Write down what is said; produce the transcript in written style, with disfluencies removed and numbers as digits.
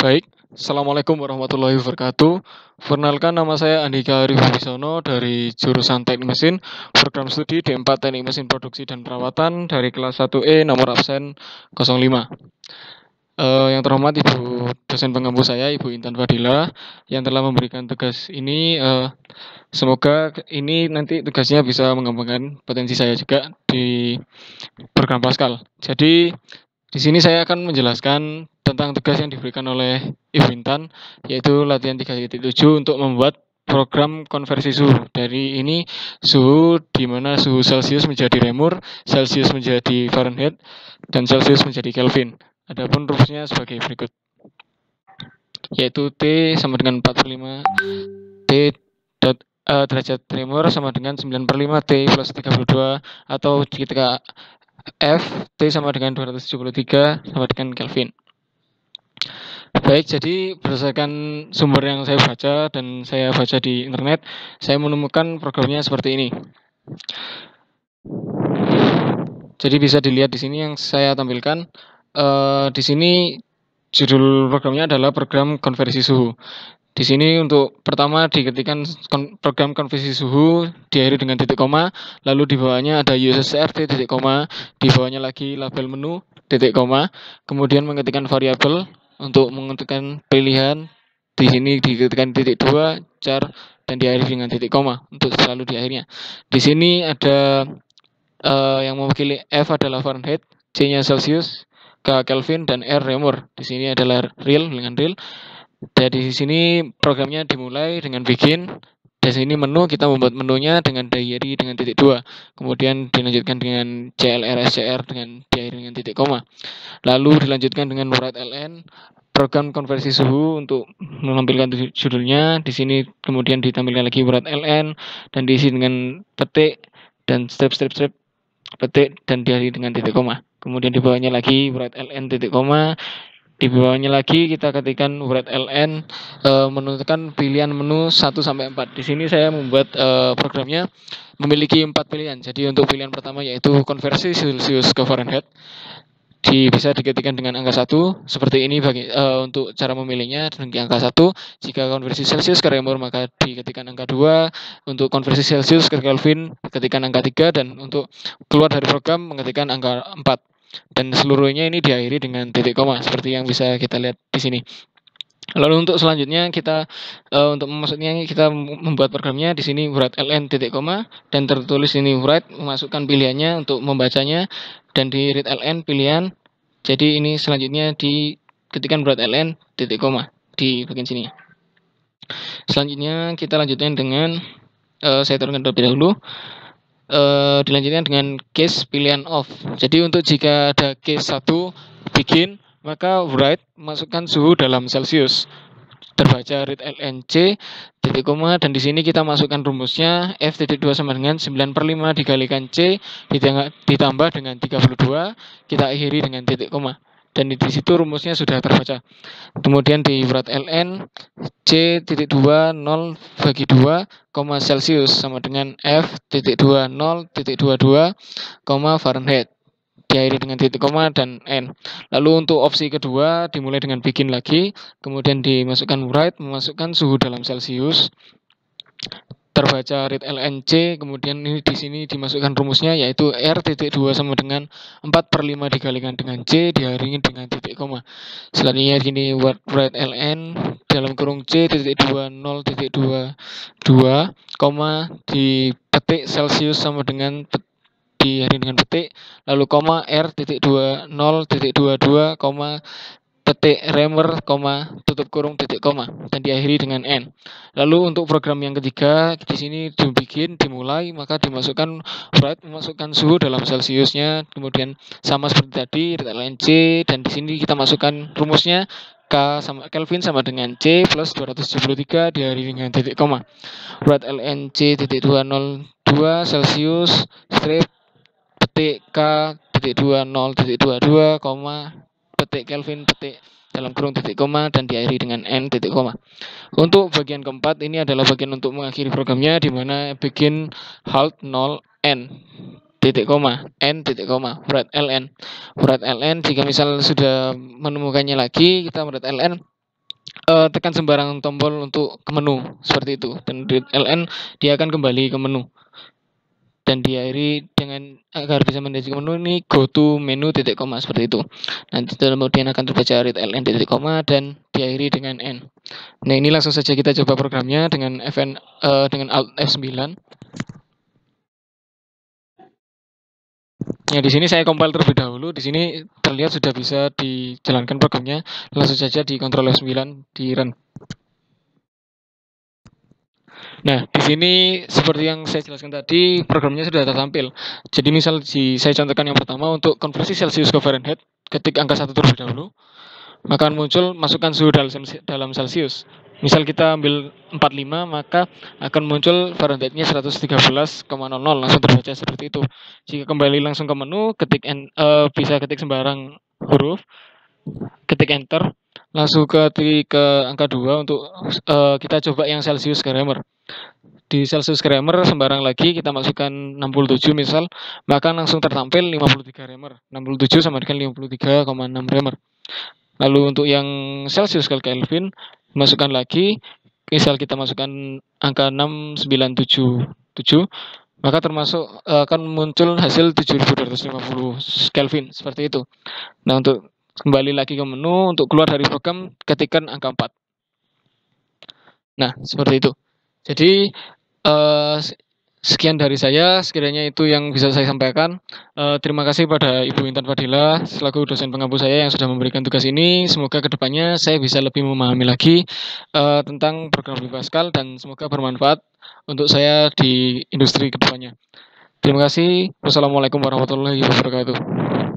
Baik, Assalamualaikum warahmatullahi wabarakatuh. Perkenalkan, nama saya Andika Arif Wibisono dari jurusan Teknik Mesin, program studi D4 Teknik Mesin Produksi dan Perawatan dari kelas 1E nomor absen 05. Yang terhormat Ibu dosen pengampu saya, Ibu Intan Fadila, yang telah memberikan tugas ini. Semoga ini nanti tugasnya bisa mengembangkan potensi saya juga di program Pascal. Jadi di sini saya akan menjelaskan tentang tugas yang diberikan oleh Ibu Intan, yaitu latihan 3.7 untuk membuat program konversi suhu. Dari ini suhu di mana suhu Celcius menjadi Reaumur, Celcius menjadi Fahrenheit, dan Celcius menjadi Kelvin. Adapun rumusnya sebagai berikut, yaitu T sama dengan 45 T derajat Reaumur sama dengan 9/5 T plus 32, atau ketika F T sama dengan 273 sama dengan Kelvin. Baik, jadi berdasarkan sumber yang saya baca dan saya baca di internet, saya menemukan programnya seperti ini. Jadi bisa dilihat di sini yang saya tampilkan. Di sini judul programnya adalah program konversi suhu. Di sini untuk pertama diketikkan program konversi suhu diakhiri dengan titik koma, lalu di bawahnya ada USSRT titik koma, di bawahnya lagi label menu titik koma, kemudian mengetikkan variabel untuk mengetikkan pilihan, di sini diketikkan titik 2 char dan diakhiri dengan titik koma untuk selalu di akhirnya. Di sini ada yang mewakili F adalah Fahrenheit, C-nya Celsius, K Kelvin, dan R Reaumur. Di sini adalah real dengan real. Dari sini programnya dimulai dengan begin. Dari sini menu, kita membuat menunya dengan diakhiri dengan titik 2. Kemudian dilanjutkan dengan CLRSCR dengan diakhiri dengan titik koma. Lalu dilanjutkan dengan write ln, program konversi suhu untuk menampilkan judulnya. Di sini kemudian ditampilkan lagi write ln dan diisi dengan petik dan step petik dan diakhiri dengan titik koma. Kemudian di bawahnya lagi write ln titik koma. Di bawahnya lagi kita ketikkan write ln, menentukan pilihan menu 1 sampai 4. Di sini saya membuat programnya memiliki 4 pilihan. Jadi untuk pilihan pertama yaitu konversi Celsius ke Fahrenheit, bisa diketikkan dengan angka 1 seperti ini untuk cara memilihnya. Dengan angka 1, jika konversi Celsius ke Reaumur maka diketikkan angka 2, untuk konversi Celsius ke Kelvin ketikkan angka 3, dan untuk keluar dari program mengetikkan angka 4. Dan seluruhnya ini diakhiri dengan titik koma seperti yang bisa kita lihat di sini. Lalu untuk selanjutnya kita untuk memasuknya kita membuat programnya. Di sini write ln titik koma dan tertulis ini write, memasukkan pilihannya untuk membacanya, dan di read ln pilihan. Jadi ini selanjutnya diketikkan write ln titik koma di bagian sini. Selanjutnya kita lanjutkan dengan saya turunkan terlebih dahulu. Dilanjutkan dengan case pilihan off. Jadi untuk jika ada case 1 begin, maka write masukkan suhu dalam Celsius, terbaca read ln c titik koma, dan di sini kita masukkan rumusnya F titik 2 sama dengan 9/5 dikalikan C ditambah dengan 32, kita akhiri dengan titik koma, dan di situ rumusnya sudah terbaca. Kemudian di write ln C titik 2 0 bagi 2, Celsius sama dengan F titik 2 0 titik 22, Fahrenheit, diakhiri dengan titik koma dan N. Lalu untuk opsi kedua dimulai dengan begin lagi, kemudian dimasukkan write, memasukkan suhu dalam Celsius, terbaca read ln c, kemudian ini di sini dimasukkan rumusnya yaitu R titik 2 sama dengan 4/5 dikalikan dengan C diakhiri dengan titik koma. Selanjutnya gini write ln dalam kurung C titik 2 0 titik 22, dipetik Celsius sama dengan diakhiri dengan petik, lalu koma R titik 2 0 titik 22, petik Reaumur, tutup kurung titik koma, dan diakhiri dengan N. Lalu untuk program yang ketiga, di sini dimulai, maka dimasukkan write, memasukkan suhu dalam Celsiusnya, kemudian sama seperti tadi read ln C, dan di sini kita masukkan rumusnya K sama Kelvin sama dengan C plus 273 diakhiri dengan titik koma. Write ln C titik 202 Celsius strip petik K titik 20 titik 22, petik Kelvin petik dalam kurung titik koma, dan diakhiri dengan N titik koma. Untuk bagian keempat ini adalah bagian untuk mengakhiri programnya, di mana begin halt 0 N titik koma N titik koma write ln jika misal sudah menemukannya lagi, kita write ln tekan sembarang tombol untuk ke menu seperti itu, dan di ln dia akan kembali ke menu dan diakhiri dengan agar bisa mendeteksi menu ini go to menu titik koma seperti itu. Nanti kemudian akan terbaca read ln titik koma dan diakhiri dengan n. Nah, ini langsung saja kita coba programnya dengan dengan alt F9. Ya, di sini saya compile terlebih dahulu. Di sini terlihat sudah bisa dijalankan programnya. Langsung saja di Ctrl F9 di run. Nah, di sini seperti yang saya jelaskan tadi, programnya sudah tertampil. Jadi misal saya contohkan yang pertama untuk konversi Celsius ke Fahrenheit, ketik angka 1 terlebih dahulu, maka akan muncul masukkan suhu dalam Celsius. Misal kita ambil 45, maka akan muncul Fahrenheit-nya 113,00, langsung terbaca seperti itu. Jika kembali langsung ke menu, bisa ketik sembarang huruf, ketik enter, langsung ketik ke angka 2 untuk kita coba yang Celsius grammar. Di Celsius grammar sembarang lagi kita masukkan 67 misal, maka langsung tertampil 53 grammar. 67 sama dengan 53,6 grammar. Lalu untuk yang Celsius ke Kelvin, masukkan lagi, misal kita masukkan angka 6977, maka termasuk akan muncul hasil 7250 Kelvin seperti itu. Nah, untuk kembali lagi ke menu, untuk keluar dari program ketikkan angka 4. Nah, seperti itu. Jadi sekian dari saya, sekiranya itu yang bisa saya sampaikan. Terima kasih pada Ibu Intan Fadila selaku dosen pengampu saya yang sudah memberikan tugas ini. Semoga kedepannya saya bisa lebih memahami lagi tentang program Pascal dan semoga bermanfaat untuk saya di industri kedepannya. Terima kasih. Wassalamualaikum warahmatullahi wabarakatuh.